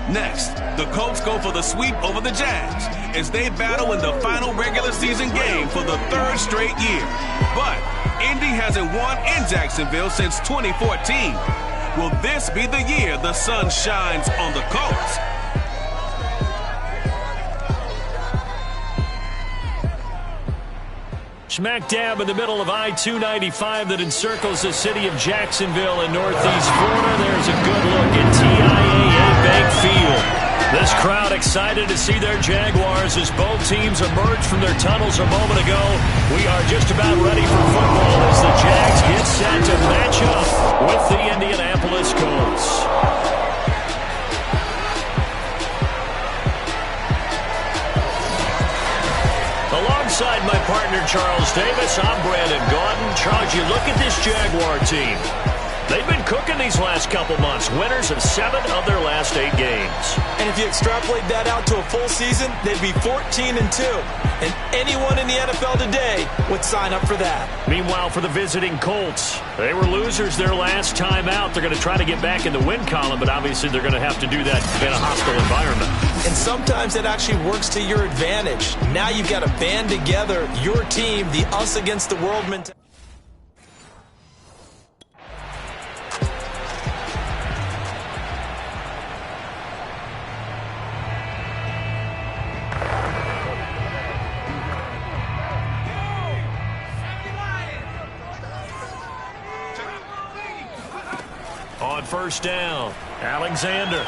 Next, the Colts go for the sweep over the Jags as they battle in the final regular season game for the third straight year. But Indy hasn't won in Jacksonville since 2014. Will this be the year the sun shines on the Colts? Smack dab in the middle of I-295 that encircles the city of Jacksonville in northeast Florida. There's a good look at TIAA Bank Field. This crowd excited to see their Jaguars as both teams emerged from their tunnels a moment ago. We are just about ready for football as the Jags get set to match up with the Indianapolis Colts. Alongside my partner, Charles Davis, I'm Brandon Gaudin. Charles, you look at this Jaguar team. They've been cooking these last couple months, winners of 7 of their last 8 games. And if you extrapolate that out to a full season, they'd be 14-2. And anyone in the NFL today would sign up for that. Meanwhile, for the visiting Colts, they were losers their last time out. They're going to try to get back in the win column, but obviously they're going to have to do that in a hostile environment. And sometimes it actually works to your advantage. Now you've got to band together your team, the us against the world mentality. On first down, Alexander.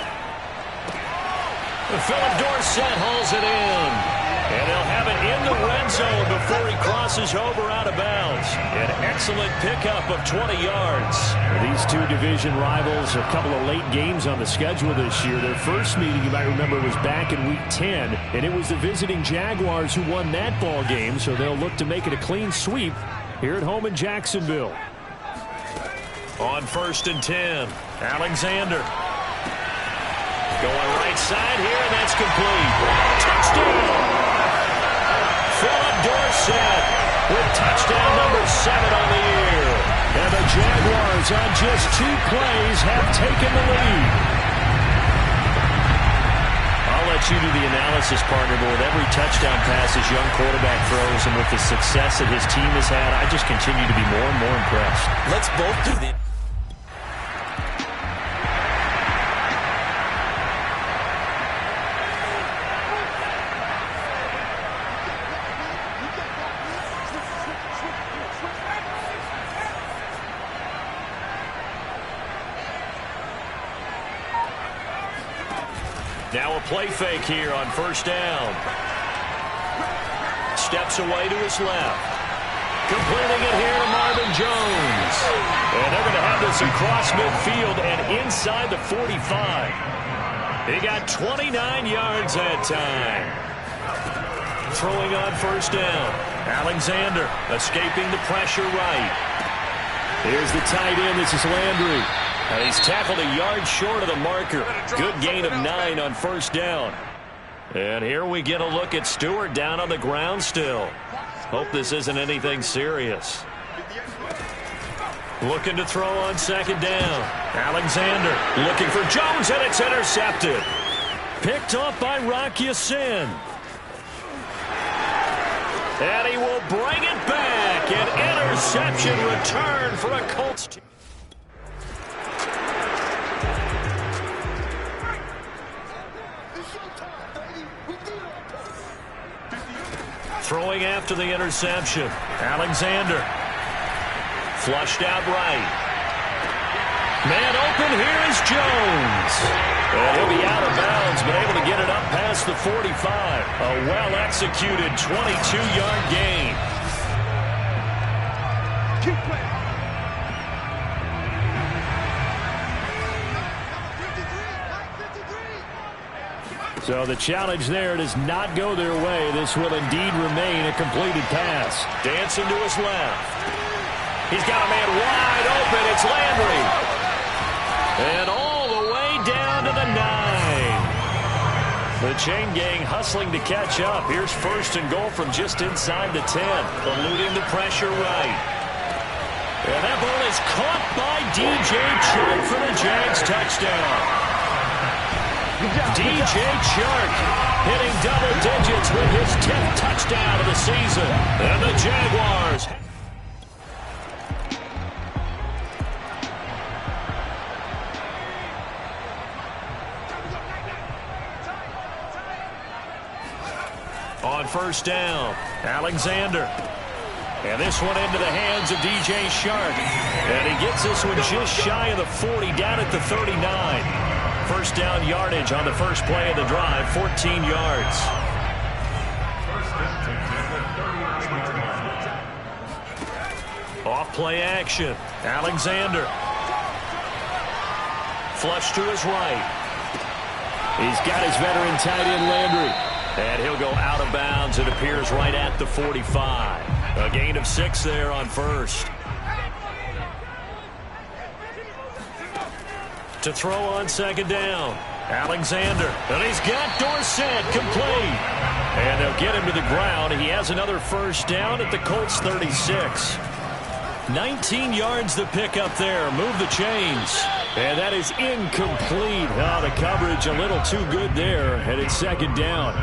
Philip Dorsett hauls it in. And they'll have it in the red zone before he crosses over out of bounds. An excellent pickup of 20 yards. These two division rivals, a couple of late games on the schedule this year. Their first meeting, you might remember, was back in Week 10. And it was the visiting Jaguars who won that ball game, so they'll look to make it a clean sweep here at home in Jacksonville. On first and 10, Alexander. Going right side here, and that's complete. Touchdown! Philip Dorsett with touchdown number 7 on the year. And the Jaguars on just 2 plays have taken the lead. I'll let you do the analysis, partner, but with every touchdown pass this young quarterback throws and with the success that his team has had, I just continue to be more and more impressed. Let's both do the... Now a play fake here on first down. Steps away to his left. Completing it here to Marvin Jones. And they're going to have this across midfield and inside the 45. He got 29 yards that time. Throwing on first down. Alexander escaping the pressure right. Here's the tight end. This is Landry. And he's tackled a yard short of the marker. Good gain of 9 on first down. And here we get a look at Stewart down on the ground still. Hope this isn't anything serious. Looking to throw on second down. Alexander looking for Jones, and it's intercepted. Picked off by Rock Ya-Sin. And he will bring it back. An interception return for a Colts team. Throwing after the interception. Alexander. Flushed out right. Man open, here is Jones. And he'll be out of bounds, but able to get it up past the 45. A well-executed 22-yard gain. Keep playing. So the challenge there does not go their way. This will indeed remain a completed pass. Dancing to his left. He's got a man wide open. It's Landry. And all the way down to the 9. The chain gang hustling to catch up. Here's first and goal from just inside the 10. Eluding the pressure right. And that ball is caught by DJ Chark for the Jags touchdown. DJ Chark hitting double digits with his 10th touchdown of the season. And the Jaguars. On first down, Alexander. And this one into the hands of DJ Chark. And he gets this one just shy of the 40, down at the 39. First down yardage on the first play of the drive, 14 yards. Off play action. Alexander. Flush to his right. He's got his veteran tight end Landry. And he'll go out of bounds. It appears right at the 45. A gain of 6 there on first. To throw on second down. Alexander. And he's got Dorsett complete. And they'll get him to the ground. He has another first down at the Colts 36. 19 yards the pick up there. Move the chains. And that is incomplete. Oh, the coverage a little too good there. And it's second down.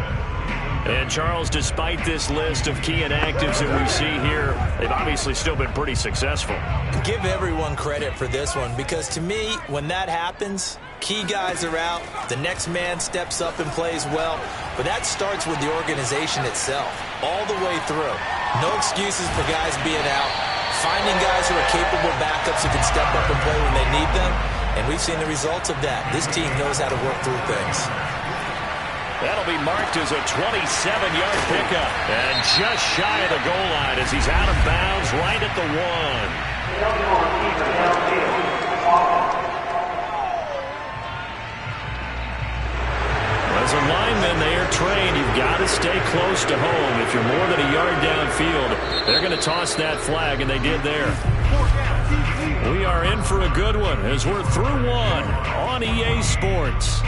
And Charles, despite this list of key inactives that we see here, they've obviously still been pretty successful. Give everyone credit for this one, because to me, when that happens, key guys are out, the next man steps up and plays well, but that starts with the organization itself, all the way through. No excuses for guys being out, finding guys who are capable backups who can step up and play when they need them, and we've seen the results of that. This team knows how to work through things. That'll be marked as a 27-yard pickup. And just shy of the goal line as he's out of bounds right at the 1. As a lineman, they are trained. You've got to stay close to home. If you're more than a yard downfield, they're going to toss that flag, and they did there. We are in for a good one as we're through one on EA Sports.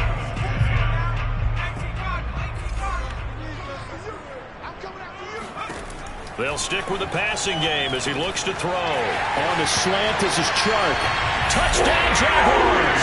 They'll stick with the passing game as he looks to throw. On the slant, this is Chark. Touchdown, Jaguars!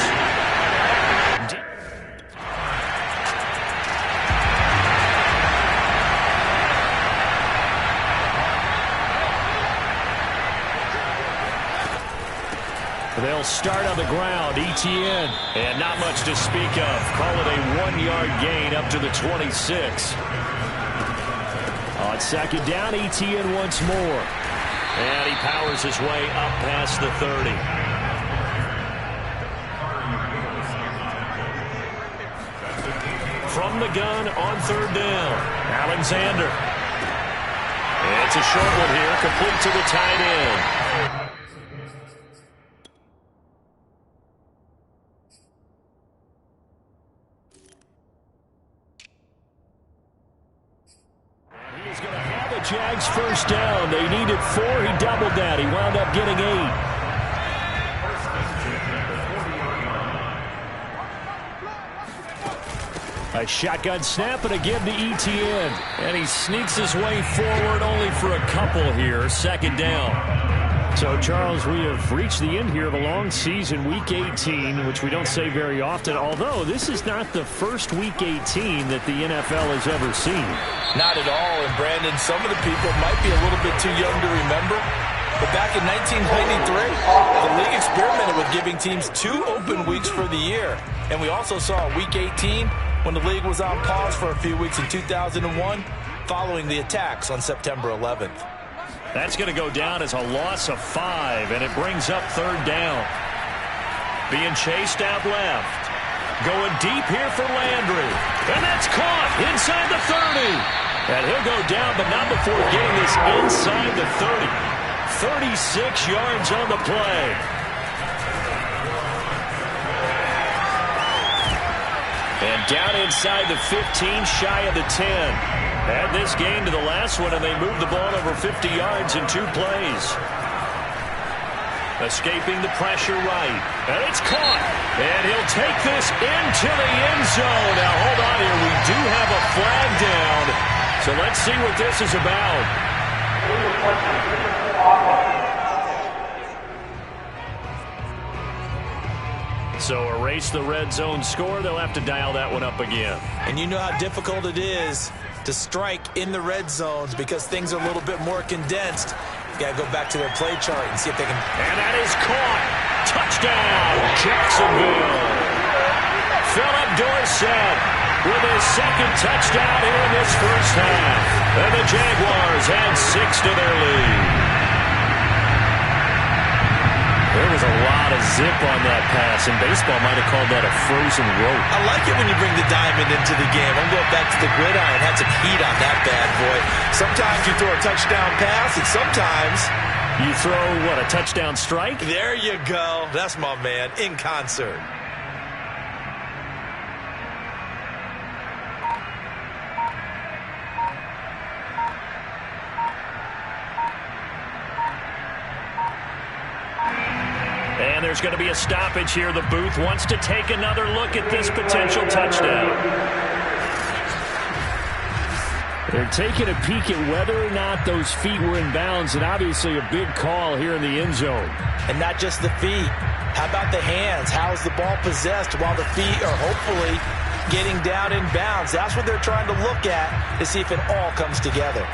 They'll start on the ground, ETN. And not much to speak of. Call it a 1-yard gain up to the 26. On second down, ETN once more. And he powers his way up past the 30. from the gun on 3rd down. Alexander. It's a short one here, complete to the tight end. He's going to have a Jags first down. They needed 4. He doubled that. He wound up getting 8. A shotgun snap and again to ETN. And he sneaks his way forward only for a couple here. 2nd down. So, Charles, we have reached the end here of a long season, Week 18, which we don't say very often, although this is not the first Week 18 that the NFL has ever seen. Not at all. And, Brandon, some of the people might be a little bit too young to remember. But back in 1993, the league experimented with giving teams 2 open weeks for the year. And we also saw Week 18 when the league was on pause for a few weeks in 2001 following the attacks on September 11th. That's going to go down as a loss of 5, and it brings up 3rd down. Being chased out left. Going deep here for Landry. And that's caught inside the 30. And he'll go down, but not before getting this inside the 30. 36 yards on the play. And down inside the 15, shy of the 10. Add this game to the last one, and they moved the ball over 50 yards in 2 plays. Escaping the pressure right. And it's caught. And he'll take this into the end zone. Now, hold on here. We do have a flag down. So let's see what this is about. So erase the red zone score. They'll have to dial that one up again. And you know how difficult it is to strike in the red zones because things are a little bit more condensed. You got to go back to their play chart and see if they can. And that is caught. Touchdown, Jacksonville. Philip Dorsett with his 2nd touchdown here in this first half. And the Jaguars add 6 to their lead. There was a lot of zip on that pass, and baseball might have called that a frozen rope. I like it when you bring the diamond into the game. I'm going back to the gridiron. Had some heat on that bad boy. Sometimes you throw a touchdown pass, and sometimes you throw, what, a touchdown strike? There you go. That's my man, in concert. And there's going to be a stoppage here. The booth wants to take another look at this potential touchdown. They're taking a peek at whether or not those feet were in bounds, and obviously a big call here in the end zone. And not just the feet. How about the hands? How is the ball possessed while the feet are hopefully getting down in bounds? That's what they're trying to look at to see if it all comes together.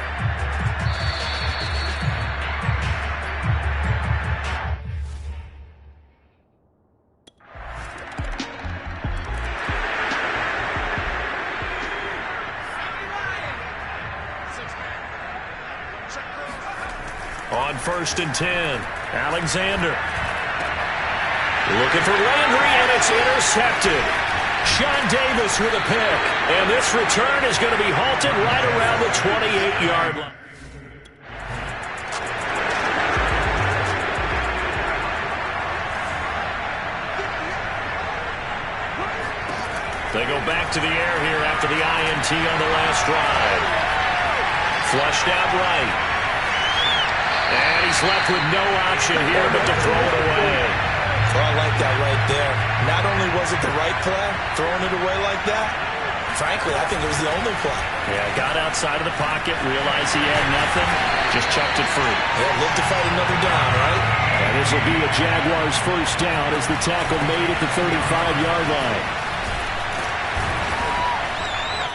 On 1st and 10, Alexander. Looking for Landry, and it's intercepted. Sean Davis with a pick. And this return is going to be halted right around the 28-yard line. They go back to the air here after the INT on the last drive. Flushed out right. And he's left with no option here but to throw it away. Well, I like that right there. Not only was it the right play, throwing it away like that, frankly, I think it was the only play. Yeah, got outside of the pocket, realized he had nothing, just chucked it free. Yeah, live to fight another down, right? And this will be a Jaguars first down as the tackle made at the 35-yard line.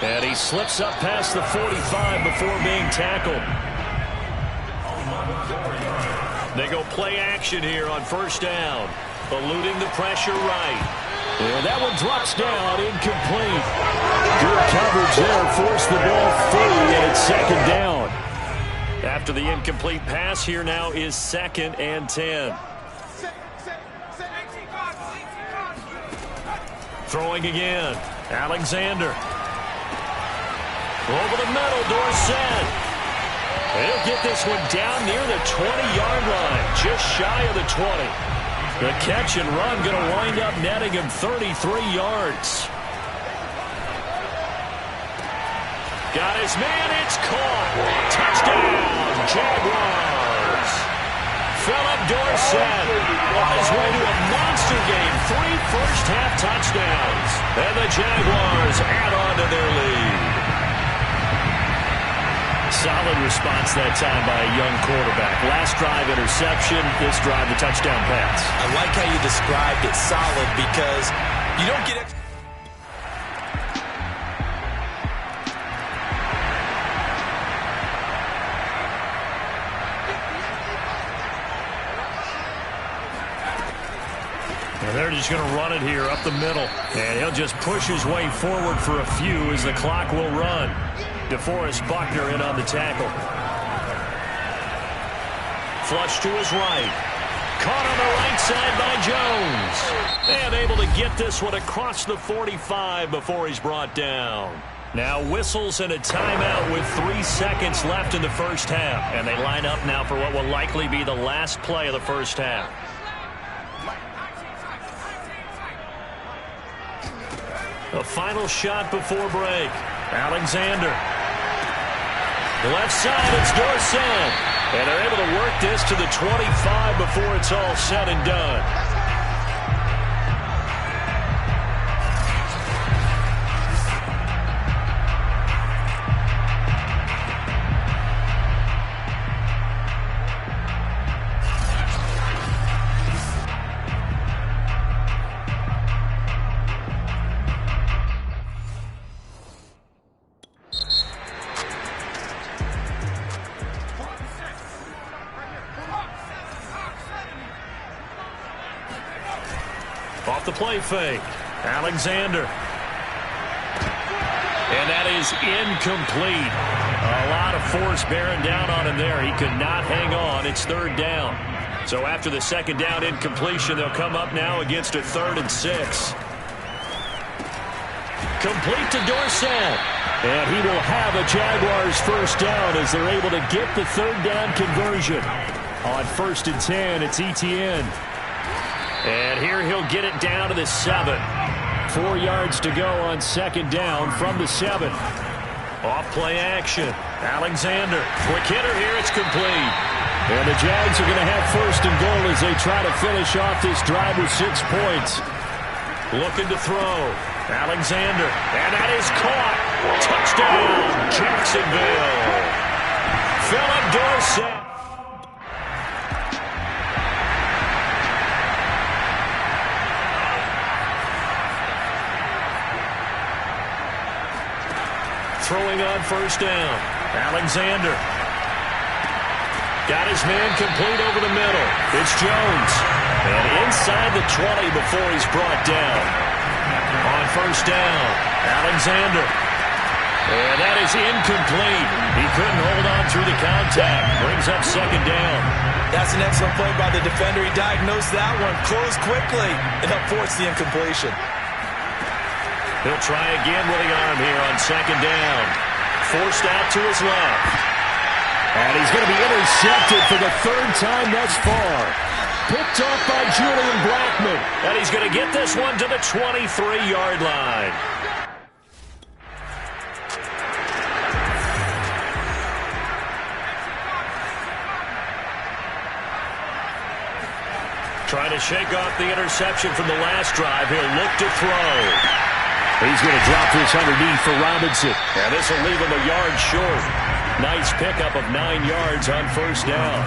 And he slips up past the 45 before being tackled. They go play action here on first down. Eluding the pressure right. And that one drops down, incomplete. Good coverage there, forced the ball free, and it's 2nd down. After the incomplete pass, here now is 2nd and 10. Throwing again, Alexander. Over the middle, Dorsett. He'll get this one down near the 20-yard line, just shy of the 20. The catch and run going to wind up netting him 33 yards. Got his man, it's caught. Touchdown, Jaguars. Philip Dorsett on his way to a monster game. 3 first-half touchdowns. And the Jaguars add on to their lead. Solid response that time by a young quarterback. Last drive, interception. This drive, the touchdown pass. I like how you described it, solid, because you don't get extra. And they're just going to run it here up the middle. And he'll just push his way forward for a few as the clock will run. DeForest Buckner in on the tackle. Flush to his right. Caught on the right side by Jones. And able to get this one across the 45 before he's brought down. Now whistles and a timeout with 3 seconds left in the first half. And they line up now for what will likely be the last play of the first half. The final shot before break. Alexander. Left side, it's Dorsett. And they're able to work this to the 25 before it's all said and done. Off the play fake. Alexander. And that is incomplete. A lot of force bearing down on him there. He could not hang on. It's third down. So after the second down incompletion, they'll come up now against a 3rd and 6. Complete to Dorsett. And he will have a Jaguars first down as they're able to get the 3rd down conversion. On 1st and 10, it's Etienne. And here he'll get it down to the 7. 4 yards to go on 2nd down from the 7. Off play action. Alexander. Quick hitter here. It's complete. And the Jags are going to have 1st and goal as they try to finish off this drive with 6 points. Looking to throw. Alexander. And that is caught. Touchdown, Jacksonville. Philip Dorsett. Throwing on 1st down. Alexander. Got his man complete over the middle. It's Jones. And inside the 20 before he's brought down. On 1st down, Alexander. And that is incomplete. He couldn't hold on through the contact. Brings up 2nd down. That's an excellent play by the defender. He diagnosed that one, closed quickly, and helped force the incompletion. He'll try again with the arm here on 2nd down. Forced out to his left. And he's going to be intercepted for the 3rd time thus far. Picked off by Julian Blackman. And he's going to get this one to the 23-yard line. Trying to shake off the interception from the last drive. He'll look to throw. He's going to drop this underneath for Robinson. And this will leave him a yard short. Nice pickup of 9 yards on 1st down.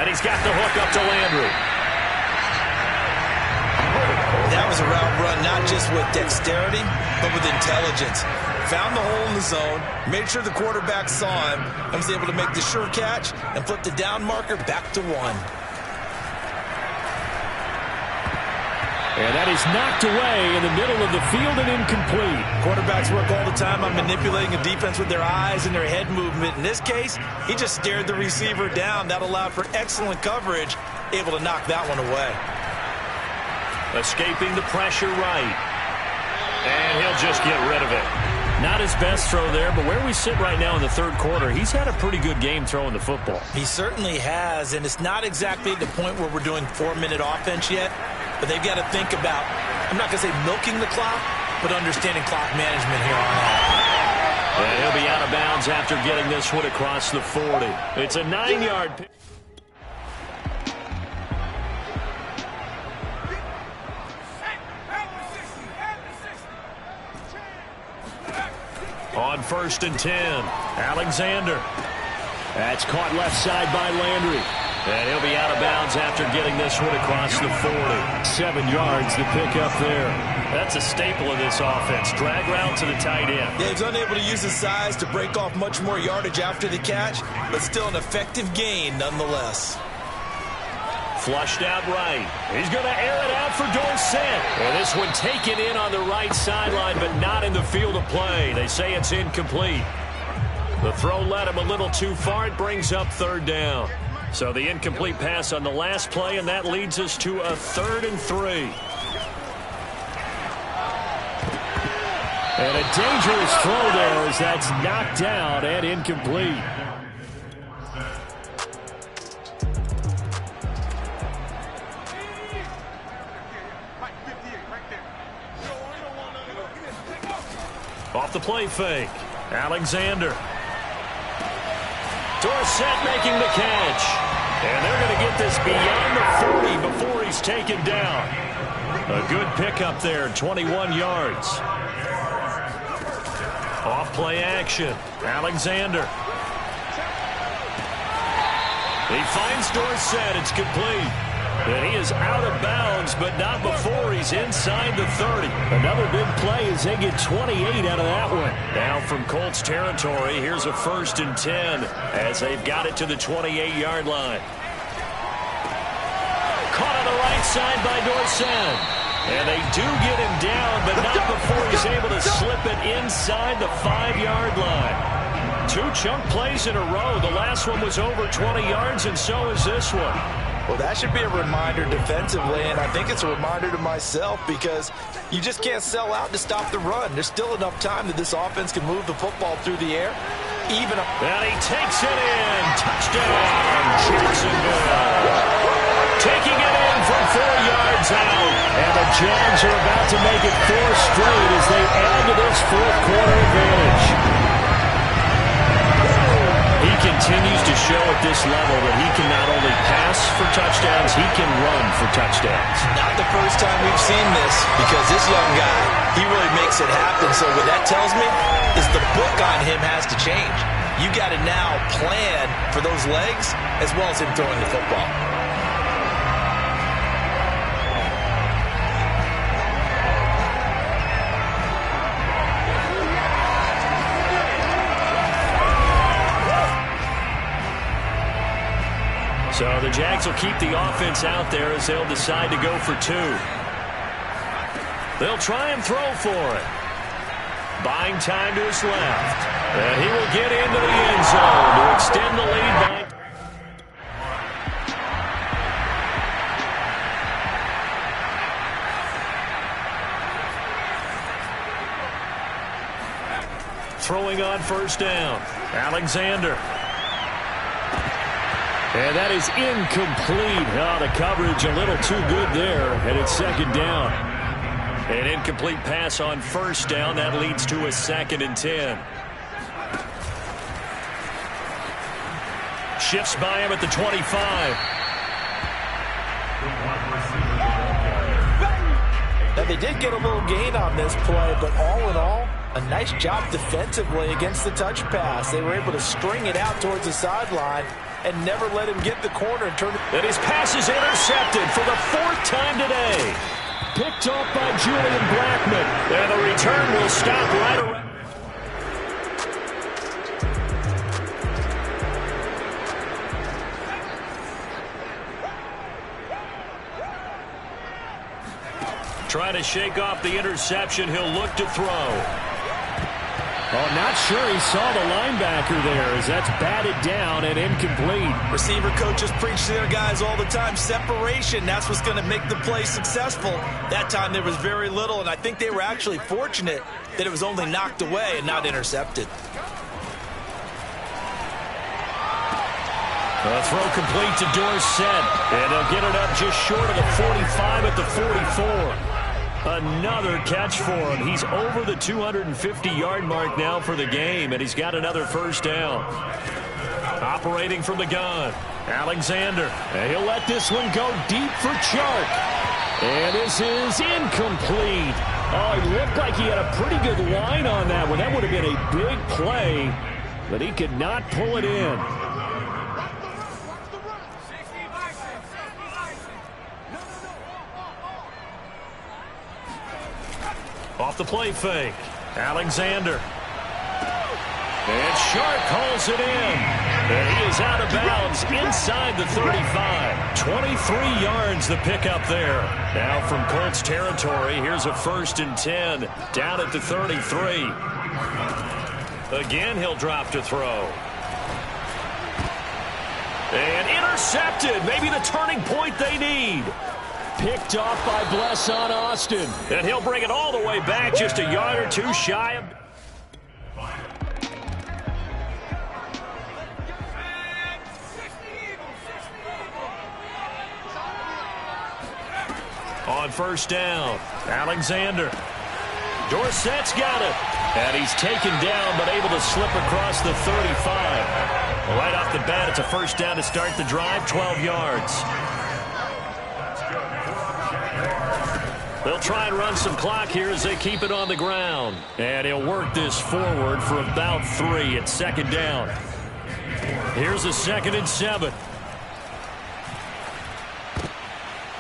And he's got the hook up to Landry. That was a route run, not just with dexterity, but with intelligence. Found the hole in the zone, made sure the quarterback saw him, and was able to make the sure catch and flip the down marker back to 1. And that is knocked away in the middle of the field and incomplete. Quarterbacks work all the time on manipulating a defense with their eyes and their head movement. In this case, he just stared the receiver down. That allowed for excellent coverage, able to knock that one away. Escaping the pressure right. And he'll just get rid of it. Not his best throw there, but where we sit right now in the third quarter, he's had a pretty good game throwing the football. He certainly has, and it's not exactly the point where we're doing 4-minute offense yet, but they've got to think about, I'm not going to say milking the clock, but understanding clock management here on out. And he'll be out of bounds after getting this one across the 40. It's a 9-yard pick. On 1st and 10, Alexander. That's caught left side by Landry. And he'll be out of bounds after getting this one across the 40. 7 yards, the pickup there. That's a staple of this offense. Drag route to the tight end. Yeah, he's unable to use his size to break off much more yardage after the catch, but still an effective gain nonetheless. Flushed out right. He's going to air it out for Dorsett. And this one taken in on the right sideline, but not in the field of play. They say it's incomplete. The throw led him a little too far. It brings up 3rd down. So the incomplete pass on the last play, and that leads us to a 3rd and 3. And a dangerous throw there as that's knocked down and incomplete. Off the play fake. Alexander. Dorsett making the catch. And they're going to get this beyond the 40 before he's taken down. A good pickup there, 21 yards. Off play action. Alexander. He finds Dorsett. It's complete. And he is out of bounds, but not before he's inside the 30. Another big play as they get 28 out of that one. Now from Colts territory, here's a 1st and 10 as they've got it to the 28-yard line. Caught on the right side by Dorsett. And they do get him down, but not before he's able to slip it inside the 5-yard line. 2 chunk plays in a row. The last one was over 20 yards, and so is this one. Well, that should be a reminder defensively, and I think it's a reminder to myself because you just can't sell out to stop the run. There's still enough time that this offense can move the football through the air. And he takes it in. Touchdown, Jacksonville. Taking it in from 4 yards out. And the Jags are about to make it 4 straight as they add to this 4th quarter advantage. He continues to show at this level that he can not only pass for touchdowns, he can run for touchdowns. Not the first time we've seen this because this young guy, he really makes it happen. So what that tells me is the book on him has to change. You got to now plan for those legs as well as him throwing the football. So the Jags will keep the offense out there as they'll decide to go for 2. They'll try and throw for it. Buying time to his left. And he will get into the end zone to extend the lead by... Throwing on 1st down. Alexander. And that is incomplete. Oh, the coverage a little too good there, and it's 2nd down. An incomplete pass on 1st down. That leads to a 2nd and 10. Shifts by him at the 25. Now, they did get a little gain on this play, but all in all, a nice job defensively against the touch pass. They were able to string it out towards the sideline and never let him get the corner and turn it. And his pass is intercepted for the 4th time today. Picked off by Julian Blackman. And the return will stop right around. Trying to shake off the interception. He'll look to throw. Oh, not sure he saw the linebacker there as that's batted down and incomplete. Receiver coaches preach to their guys all the time. Separation, that's what's going to make the play successful. That time there was very little, and I think they were actually fortunate that it was only knocked away and not intercepted. A throw complete to Dorsett, and they'll get it up just short of the 45 at the 44. Another catch for him. He's over the 250-yard mark now for the game, and he's got another first down. Operating from the gun, Alexander. And he'll let this one go deep for Chark. And this is incomplete. Oh, it looked like he had a pretty good line on that one. That would have been a big play, but he could not pull it in. Off the play fake, Alexander. And Sharp calls it in. And he is out of bounds inside the 35. 23 yards the pickup there. Now from Colts territory, here's a 1st and 10 down at the 33. Again, he'll drop to throw. And intercepted. Maybe the turning point they need. Picked off by Blesson Austin. And he'll bring it all the way back just a yard or two shy of... On first down, Alexander. Dorsett's got it. And he's taken down but able to slip across the 35. Right off the bat, it's a first down to start the drive, 12 yards. They'll try and run some clock here as they keep it on the ground. And he'll work this forward for about 3 at 2nd down. Here's a 2nd and 7.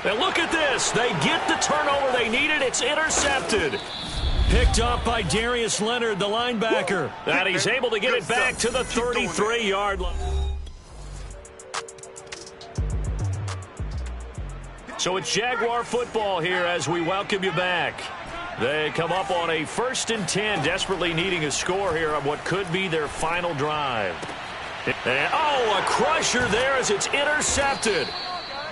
And look at this. They get the turnover they needed. It's intercepted. Picked up by Darius Leonard, the linebacker. And he's able to get it back to the 33-yard line. So it's Jaguar football here as we welcome you back. They come up on a 1st and 10, desperately needing a score here on what could be their final drive. And, oh, a crusher there as it's intercepted.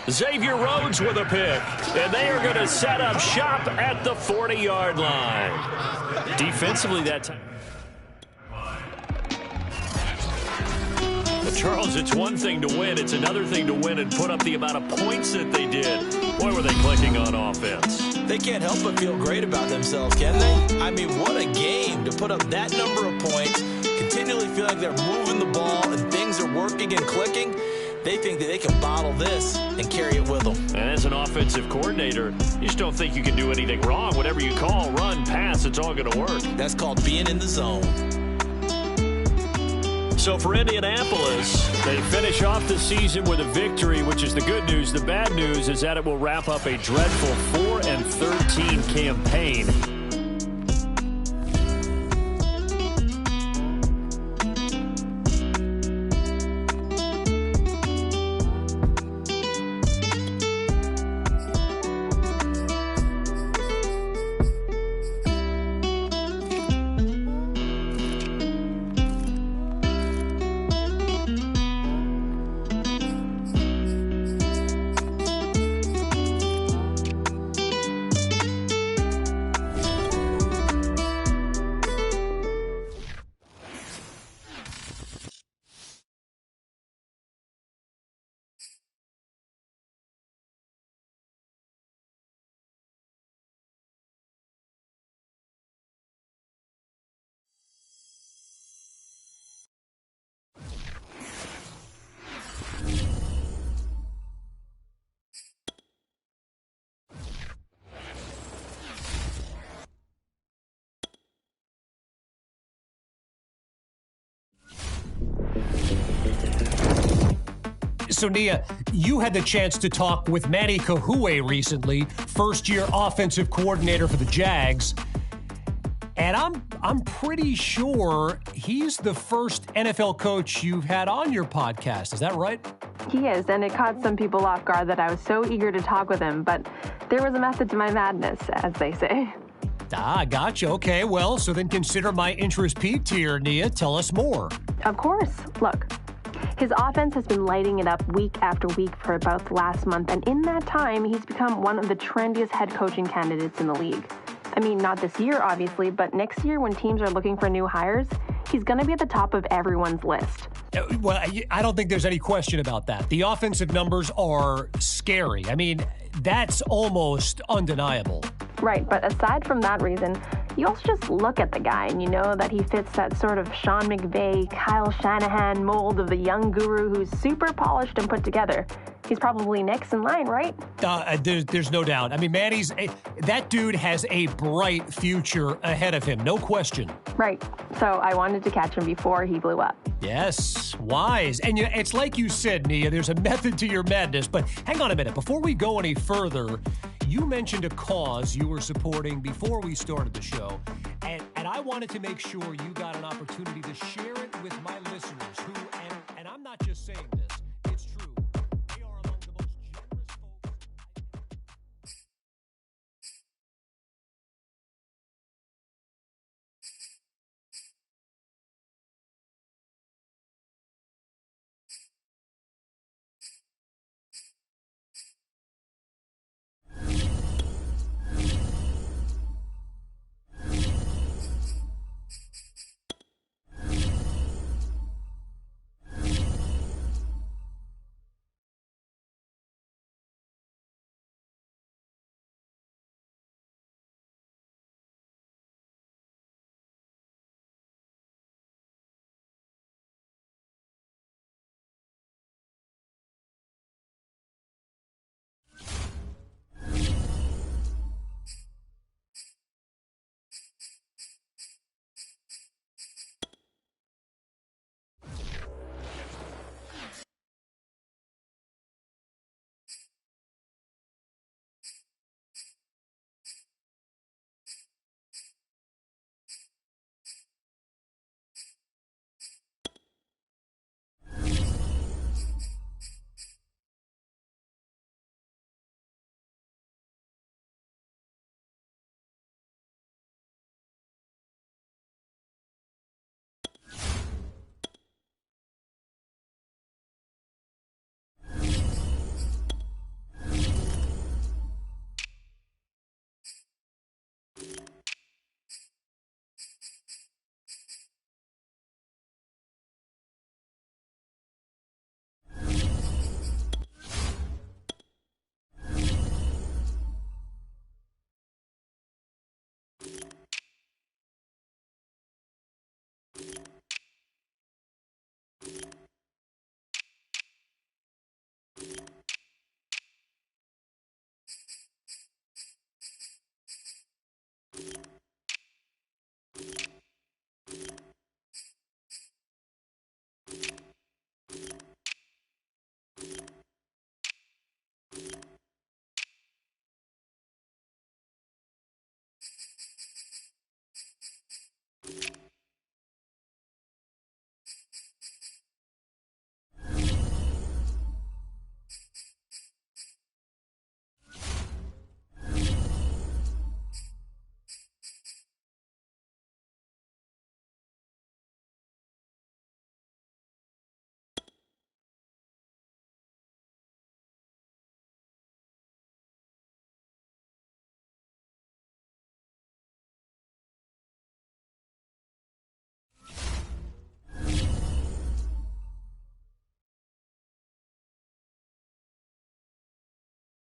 Xavier Rhodes with a pick. And they are going to set up shop at the 40-yard line. Defensively that time. Charles, it's one thing to win. It's another thing to win and put up the amount of points that they did. Boy, were they clicking on offense. They can't help but feel great about themselves, can they? I mean, what a game to put up that number of points, continually feel like they're moving the ball and things are working and clicking. They think that they can bottle this and carry it with them. And as an offensive coordinator, you just don't think you can do anything wrong. Whatever you call, run, pass, it's all going to work. That's called being in the zone. So for Indianapolis, they finish off the season with a victory, which is the good news. The bad news is that it will wrap up a dreadful 4-13 campaign. So, Nia, you had the chance to talk with Manny Kahue recently, first-year offensive coordinator for the Jags. And I'm pretty sure he's the first NFL coach you've had on your podcast. Is that right? He is, and it caught some people off guard that I was so eager to talk with him. But there was a method to my madness, as they say. Gotcha. Okay, well, so then consider my interest piqued here, Nia. Tell us more. Of course. Look, his offense has been lighting it up week after week for about the last month, and in that time, he's become one of the trendiest head coaching candidates in the league. I mean, not this year, obviously, but next year when teams are looking for new hires, he's going to be at the top of everyone's list. Well, I don't think there's any question about that. The offensive numbers are scary. I mean, that's almost undeniable. Right, but aside from that reason, you also just look at the guy and you know that he fits that sort of Sean McVay, Kyle Shanahan mold of the young guru who's super polished and put together. He's probably next in line, right? There's no doubt. I mean, that dude has a bright future ahead of him, no question. Right. So I wanted to catch him before he blew up. Yes, wise. And it's like you said, Nia, there's a method to your madness. But hang on a minute. Before we go any further, you mentioned a cause you were supporting before we started the show. And I wanted to make sure you got an opportunity to share it with my listeners who, and I'm not just saying this,